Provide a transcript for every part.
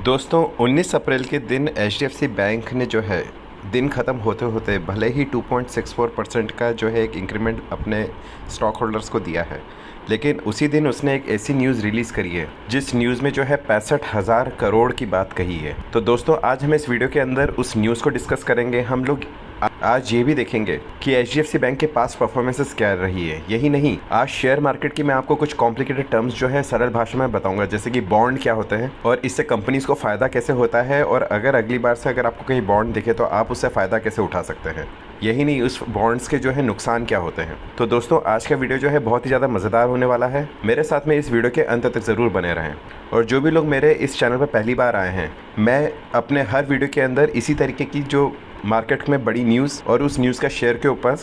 दोस्तों 19 अप्रैल के दिन एचडीएफसी बैंक ने जो है दिन ख़त्म होते होते भले ही 2.64% का जो है एक इंक्रीमेंट अपने स्टॉक होल्डर्स को दिया है, लेकिन उसी दिन उसने एक ऐसी न्यूज़ रिलीज़ करी है जिस न्यूज़ में जो है 65,000 करोड़ की बात कही है। तो दोस्तों आज हम इस वीडियो के अंदर उस न्यूज़ को डिस्कस करेंगे। हम लोग आज ये भी देखेंगे कि एचडीएफसी बैंक के पास परफॉर्मेंसेस क्या रही है। यही नहीं, आज शेयर मार्केट की मैं आपको कुछ कॉम्प्लिकेटेड टर्म्स जो है सरल भाषा में बताऊंगा, जैसे कि बॉन्ड क्या होते हैं और इससे कंपनीज को फ़ायदा कैसे होता है, और अगर अगली बार से अगर आपको कहीं बॉन्ड दिखे तो आप उससे फ़ायदा कैसे उठा सकते हैं। यही नहीं, उस बॉन्ड्स के जो है नुकसान क्या होते हैं। तो दोस्तों आज का वीडियो जो है बहुत ही ज़्यादा मज़ेदार होने वाला है। मेरे साथ में इस वीडियो के अंत तक ज़रूर बने रहें। और जो भी लोग मेरे इस चैनल पर पहली बार आए हैं, मैं अपने हर वीडियो के अंदर इसी तरीके की जो मार्केट में बड़ी न्यूज़ और उस न्यूज़ का शेयर के ऊपर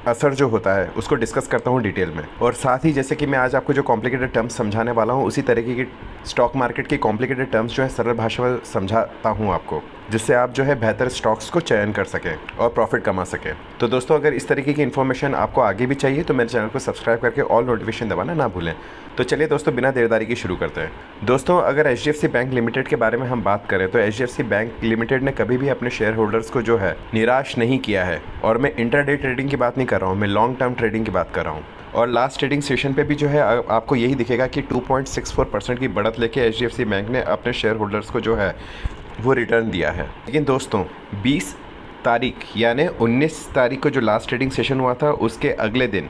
असर जो होता है उसको डिस्कस करता हूँ डिटेल में। और साथ ही जैसे कि मैं आज आपको जो कॉम्प्लिकेटेड टर्म्स समझाने वाला हूँ, उसी तरीके की स्टॉक मार्केट के कॉम्प्लिकेटेड टर्म्स जो है सरल भाषा में समझाता हूँ आपको, जिससे आप जो है बेहतर स्टॉक्स को चयन कर सकें और प्रॉफिट कमा सकें। तो दोस्तों अगर इस तरीके की इन्फॉर्मेशन आपको आगे भी चाहिए तो मेरे चैनल को सब्सक्राइब करके ऑल नोटिफिकेशन दबाना ना भूलें। तो चलिए दोस्तों बिना देरदारी की शुरू करते हैं। दोस्तों अगर एचडीएफसी बैंक लिमिटेड के बारे में हम बात करें तो एचडीएफसी बैंक लिमिटेड ने कभी भी अपने शेयर होल्डर्स को जो है निराश नहीं किया है। और मैं इंटरडे ट्रेडिंग की बात नहीं कर रहा हूँ, मैं लॉन्ग टर्म ट्रेडिंग की बात कर रहा हूँ। और लास्ट ट्रेडिंग सेशन पे भी जो है आपको यही दिखेगा कि 2.64% की बढ़त लेके एचडीएफसी बैंक ने अपने शेयर होल्डर्स को जो है वो रिटर्न दिया है। लेकिन दोस्तों 20 तारीख यानी 19 तारीख को जो लास्ट ट्रेडिंग सेशन हुआ था, उसके अगले दिन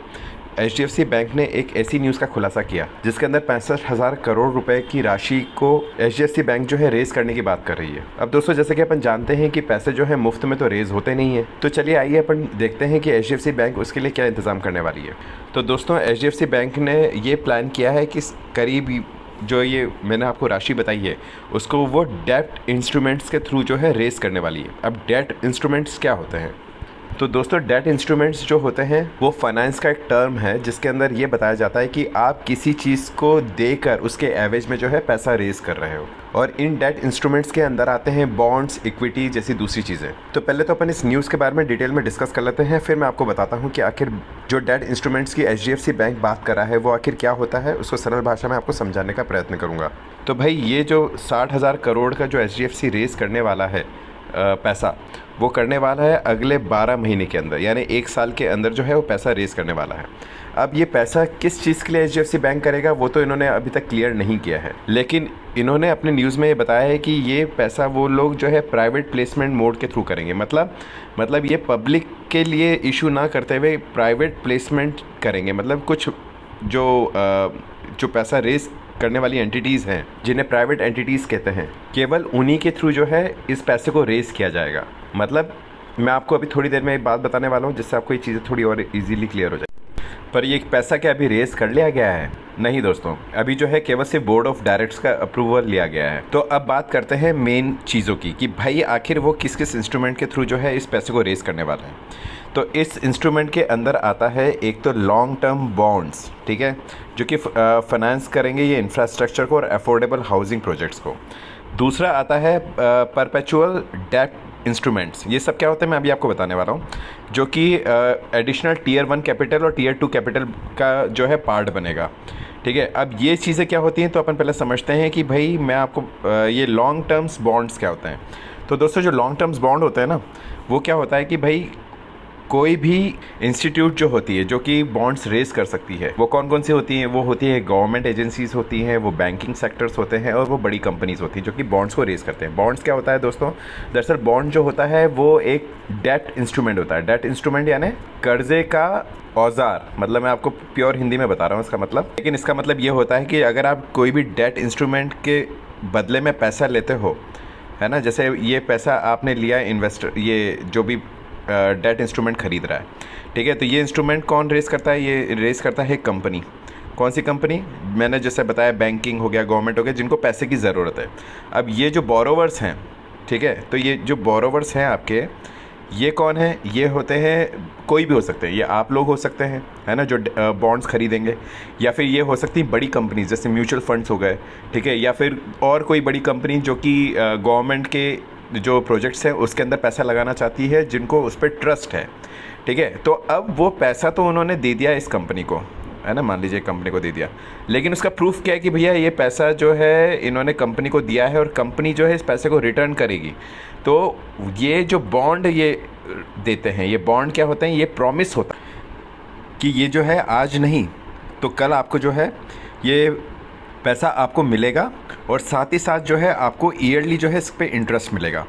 एचडीएफसी बैंक ने एक ऐसी न्यूज़ का खुलासा किया जिसके अंदर 65,000 करोड़ रुपए की राशि को एचडीएफसी बैंक जो है रेज करने की बात कर रही है। अब दोस्तों जैसे कि अपन जानते हैं कि पैसे जो है मुफ्त में तो रेज होते नहीं है, तो चलिए आइए अपन देखते हैं कि एचडीएफसी बैंक उसके लिए क्या इंतज़ाम करने वाली है। तो दोस्तों एचडीएफसी बैंक ने ये प्लान किया है कि करीब जो ये मैंने आपको राशि बताई है उसको वो डेब्ट इंस्ट्रूमेंट्स के थ्रू जो है रेस करने वाली है। अब डेब्ट इंस्ट्रूमेंट्स क्या होते हैं? तो दोस्तों डेट इंस्ट्रूमेंट्स जो होते हैं वो फाइनेंस का एक टर्म है जिसके अंदर ये बताया जाता है कि आप किसी चीज़ को देकर उसके एवरेज में जो है पैसा रेज कर रहे हो। और इन डेट इंस्ट्रूमेंट्स के अंदर आते हैं बॉन्ड्स, इक्विटी जैसी दूसरी चीज़ें। तो पहले तो अपन इस न्यूज़ के बारे में डिटेल में डिस्कस कर लेते हैं, फिर मैं आपको बताता हूँ कि आखिर जो डेट इंस्ट्रूमेंट्स की एचडीएफसी बैंक बात कर रहा है वो आखिर क्या होता है। उसको सरल भाषा में आपको समझाने का प्रयत्न करूँगा। तो भाई ये जो 60,000 करोड़ का जो एचडीएफसी रेज करने वाला है पैसा, वो करने वाला है अगले 12 महीने के अंदर, यानी 1 साल के अंदर जो है वो पैसा रेज करने वाला है। अब ये पैसा किस चीज़ के लिए एचडीएफसी बैंक करेगा वो तो इन्होंने अभी तक क्लियर नहीं किया है, लेकिन इन्होंने अपने न्यूज़ में ये बताया है कि ये पैसा वो लोग जो है प्राइवेट प्लेसमेंट मोड के थ्रू करेंगे। मतलब ये पब्लिक के लिए इशू ना करते हुए प्राइवेट प्लेसमेंट करेंगे। मतलब कुछ जो पैसा रेज करने वाली एंटिटीज़ हैं जिन्हें प्राइवेट एंटिटीज़ कहते हैं, केवल उन्हीं के थ्रू जो है इस पैसे को रेज़ किया जाएगा। मतलब मैं आपको अभी थोड़ी देर में एक बात बताने वाला हूँ जिससे आपको ये चीज़ें थोड़ी और इजीली क्लियर हो जाए। पर ये पैसा क्या अभी रेज़ कर लिया गया है? नहीं दोस्तों, अभी जो है केवल सिर्फ बोर्ड ऑफ डायरेक्टर्स का अप्रूवल लिया गया है। तो अब बात करते हैं मेन चीज़ों की कि भाई आखिर वो किस किस इंस्ट्रूमेंट के थ्रू जो है इस पैसे को रेज़ करने वाला है। तो इस इंस्ट्रूमेंट के अंदर आता है एक तो लॉन्ग टर्म बॉन्ड्स, ठीक है, जो कि फाइनेंस करेंगे ये इंफ्रास्ट्रक्चर को और अफोर्डेबल हाउसिंग प्रोजेक्ट्स को। दूसरा आता है परपेचुअल डेट इंस्ट्रूमेंट्स। ये सब क्या होते हैं मैं अभी आपको बताने वाला हूँ, जो कि एडिशनल टीयर 1 कैपिटल और टीयर 2 कैपिटल का जो है पार्ट बनेगा। ठीक है, अब ये चीज़ें क्या होती हैं तो अपन पहले समझते हैं कि भाई मैं आपको ये लॉन्ग टर्म्स बॉन्ड्स क्या होते हैं। तो दोस्तों जो लॉन्ग टर्म्स बॉन्ड होते हैं ना, वो क्या होता है कि भाई कोई भी इंस्टीट्यूट जो होती है जो कि बॉन्ड्स रेज कर सकती है, वो कौन कौन सी होती हैं? वो होती है गवर्नमेंट एजेंसीज होती हैं, वो बैंकिंग सेक्टर्स होते हैं, और वो बड़ी कंपनीज होती हैं जो कि बॉन्ड्स को रेज करते हैं। बॉन्ड्स क्या होता है दोस्तों? दरअसल बॉन्ड जो होता है वो एक डेट इंस्ट्रूमेंट होता है। डेट इंस्ट्रूमेंट यानी कर्जे का औजार। मतलब मैं आपको प्योर हिंदी में बता रहा हूँ इसका मतलब, लेकिन इसका मतलब ये होता है कि अगर आप कोई भी डेट इंस्ट्रूमेंट के बदले में पैसा लेते हो, है ना, जैसे ये पैसा आपने लिया इन्वेस्टर, ये जो भी डेट इंस्ट्रूमेंट खरीद रहा है, ठीक है, तो ये इंस्ट्रूमेंट कौन रेस करता है? ये रेस करता है कंपनी। कौन सी कंपनी? मैंने जैसे बताया बैंकिंग हो गया, गवर्नमेंट हो गया, जिनको पैसे की ज़रूरत है। अब ये जो बोरोवर्स हैं, ठीक है, तो ये जो बोरोवर्स हैं आपके, ये कौन है? ये होते हैं, कोई भी हो सकते हैं, ये आप लोग हो सकते हैं, है ना, जो बॉन्ड्स खरीदेंगे, या फिर ये हो सकती बड़ी कंपनीज जैसे म्यूचुअल फंड्स हो गए, ठीक है, या फिर और कोई बड़ी कंपनी जो कि गवर्नमेंट के जो प्रोजेक्ट्स हैं उसके अंदर पैसा लगाना चाहती है, जिनको उस पर ट्रस्ट है। ठीक है, तो अब वो पैसा तो उन्होंने दे दिया इस कंपनी को, है ना, मान लीजिए कंपनी को दे दिया, लेकिन उसका प्रूफ क्या है कि भैया ये पैसा जो है इन्होंने कंपनी को दिया है और कंपनी जो है इस पैसे को रिटर्न करेगी। तो ये जो बॉन्ड ये देते हैं, ये बॉन्ड क्या होते हैं, ये प्रॉमिस होता है कि ये जो है आज नहीं तो कल आपको जो है ये पैसा आपको मिलेगा, और साथ ही साथ जो है आपको ईयरली जो है इस पर इंटरेस्ट मिलेगा।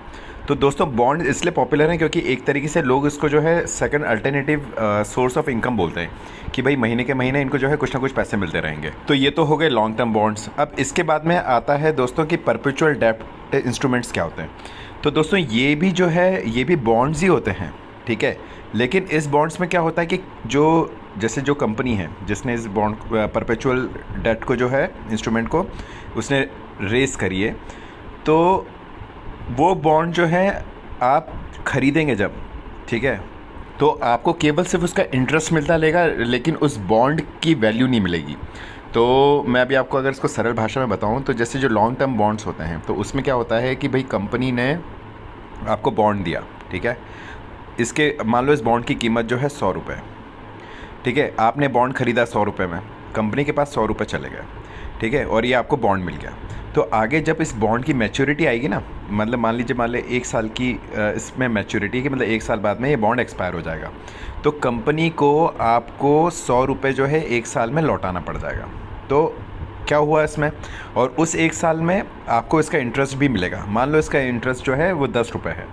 तो दोस्तों बॉन्ड इसलिए पॉपुलर हैं क्योंकि एक तरीके से लोग इसको जो है second alternative source of income बोलते हैं कि भाई महीने के महीने इनको जो है कुछ ना कुछ पैसे मिलते रहेंगे। तो ये तो हो गए लॉन्ग टर्म बॉन्ड्स। अब इसके बाद में आता है दोस्तों कि परपेचुअल डेब्ट इंस्ट्रूमेंट्स क्या होते हैं। तो दोस्तों ये भी जो है ये भी बॉन्ड्स ही होते हैं, ठीक है। लेकिन इस बॉन्ड्स में क्या होता है कि जो जैसे जो कंपनी है जिसने इस बॉन्ड परपेचुअल डेट को जो है इंस्ट्रूमेंट को उसने रेस करी है, तो वो बॉन्ड जो है आप ख़रीदेंगे जब, ठीक है, तो आपको केवल सिर्फ उसका इंटरेस्ट मिलता रहेगा, लेकिन उस बॉन्ड की वैल्यू नहीं मिलेगी। तो मैं अभी आपको अगर इसको सरल भाषा में बताऊं तो जैसे जो लॉन्ग टर्म बॉन्ड्स होते हैं तो उसमें क्या होता है कि भाई कंपनी ने आपको बॉन्ड दिया, ठीक है, इसके मान लो इस बॉन्ड की कीमत जो है 100 रुपये, ठीक है, आपने बॉन्ड ख़रीदा 100 रुपये में, कंपनी के पास 100 रुपये चले गए, ठीक है, और ये आपको बॉन्ड मिल गया। तो आगे जब इस बॉन्ड की मैच्योरिटी आएगी ना, मतलब मान लीजिए 1 साल की इसमें मैच्योरिटी की, मतलब 1 साल बाद में ये बॉन्ड एक्सपायर हो जाएगा, तो कंपनी को आपको 100 रुपये जो है 1 साल में लौटाना पड़ जाएगा। तो क्या हुआ इसमें, और उस 1 साल में आपको इसका इंटरेस्ट भी मिलेगा। मान लो इसका इंटरेस्ट जो है वो 10 रुपये है,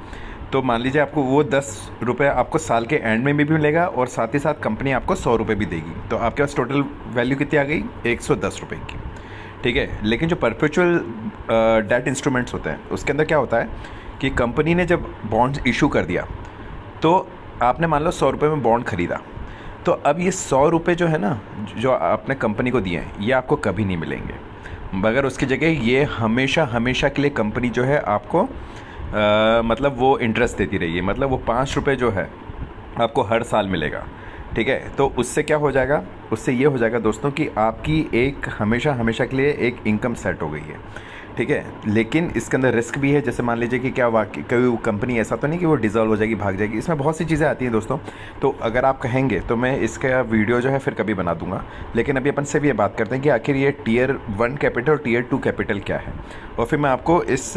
तो मान लीजिए आपको वो 10 रुपये आपको साल के एंड में भी मिलेगा, और साथ ही साथ कंपनी आपको 100 रुपये भी देगी। तो आपके पास टोटल वैल्यू कितनी आ गई, 110 रुपये की, ठीक है। लेकिन जो परपेचुअल डेट इंस्ट्रूमेंट्स होते हैं उसके अंदर क्या होता है कि कंपनी ने जब बॉन्ड इशू कर दिया, तो आपने मान लो 100 रुपये में बॉन्ड ख़रीदा, तो अब ये 100 रुपये जो है ना जो आपने कंपनी को दिए हैं ये आपको कभी नहीं मिलेंगे, मगर उसकी जगह ये हमेशा हमेशा के लिए कंपनी जो है आपको मतलब वो इंटरेस्ट देती रही है, मतलब वो 5 रुपये जो है आपको हर साल मिलेगा, ठीक है। तो उससे क्या हो जाएगा, उससे ये हो जाएगा दोस्तों कि आपकी एक हमेशा हमेशा के लिए एक इनकम सेट हो गई है, ठीक है। लेकिन इसके अंदर रिस्क भी है, जैसे मान लीजिए कि क्या वाकई कोई कंपनी ऐसा तो नहीं कि वो डिज़ोल्व हो जाएगी, भाग जाएगी, इसमें बहुत सी चीज़ें आती हैं दोस्तों। तो अगर आप कहेंगे तो मैं इसका वीडियो जो है फिर कभी बना दूंगा, लेकिन अभी अपन से भी ये बात करते हैं कि आखिर ये Tier 1 कैपिटल और Tier 2 कैपिटल क्या है, और फिर मैं आपको इस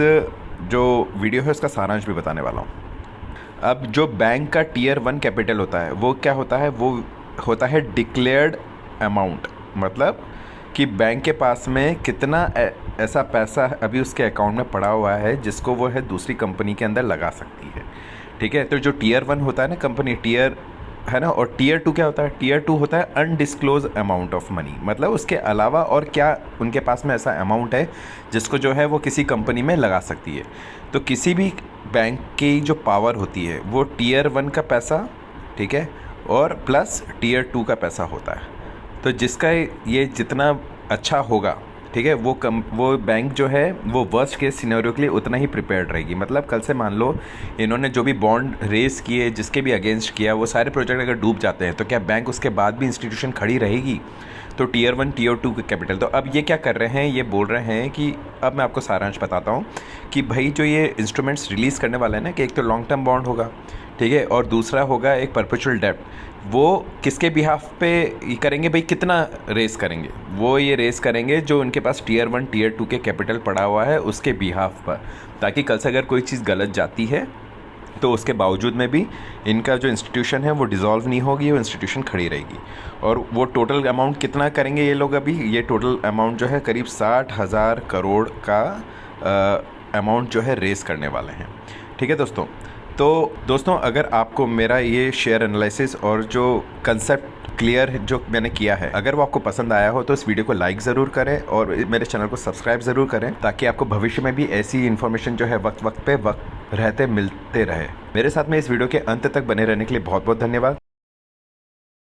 जो वीडियो है उसका सारांश भी बताने वाला हूँ। अब जो बैंक का Tier 1 कैपिटल होता है वो क्या होता है, वो होता है डिक्लेयर्ड अमाउंट, मतलब कि बैंक के पास में कितना ऐसा पैसा अभी उसके अकाउंट में पड़ा हुआ है जिसको वो है दूसरी कंपनी के अंदर लगा सकती है, ठीक है। तो जो Tier 1 होता है ना कंपनी टीयर है ना, और Tier 2 क्या होता है, Tier 2 होता है अनडिस्क्लोज अमाउंट ऑफ मनी, मतलब उसके अलावा और क्या उनके पास में ऐसा अमाउंट है जिसको जो है वो किसी कंपनी में लगा सकती है। तो किसी भी बैंक की जो पावर होती है वो Tier 1 का पैसा, ठीक है, और प्लस Tier 2 का पैसा होता है। तो जिसका ये जितना अच्छा होगा, ठीक है, वो बैंक जो है वो वर्स्ट केस सिनेरियो के लिए उतना ही प्रिपेयर्ड रहेगी। मतलब कल से मान लो इन्होंने जो भी बॉन्ड रेस किए, जिसके भी अगेंस्ट किया, वो सारे प्रोजेक्ट अगर डूब जाते हैं तो क्या बैंक उसके बाद भी इंस्टीट्यूशन खड़ी रहेगी। तो Tier 1 Tier 2 के कैपिटल। तो अब ये क्या कर रहे हैं, ये बोल रहे हैं कि अब मैं आपको सारांश बताता हूँ कि भाई जो ये इंस्ट्रूमेंट्स रिलीज़ करने वाले हैं ना, कि एक तो लॉन्ग टर्म बॉन्ड होगा, ठीक है, और दूसरा होगा एक परपेचुअल डेट। वो किसके बिहाफ पे ये करेंगे भाई, कितना रेस करेंगे, वो ये रेस करेंगे जो उनके पास Tier 1 Tier 2 के कैपिटल पड़ा हुआ है उसके बिहाफ पर, ताकि कल से अगर कोई चीज़ गलत जाती है तो उसके बावजूद में भी इनका जो इंस्टीट्यूशन है वो डिज़ोल्व नहीं होगी, वो इंस्टीट्यूशन खड़ी रहेगी। और वो टोटल अमाउंट कितना करेंगे ये लोग, अभी ये टोटल अमाउंट जो है करीब 60,000 करोड़ का अमाउंट जो है रेस करने वाले हैं, ठीक है दोस्तों। तो दोस्तों अगर आपको मेरा ये शेयर एनालिसिस और जो कंसेप्ट क्लियर जो मैंने किया है, अगर वो आपको पसंद आया हो तो इस वीडियो को लाइक ज़रूर करें और मेरे चैनल को सब्सक्राइब ज़रूर करें, ताकि आपको भविष्य में भी ऐसी इन्फॉर्मेशन जो है वक्त वक्त पे वक्त रहते मिलते रहे। मेरे साथ में इस वीडियो के अंत तक बने रहने के लिए बहुत बहुत धन्यवाद।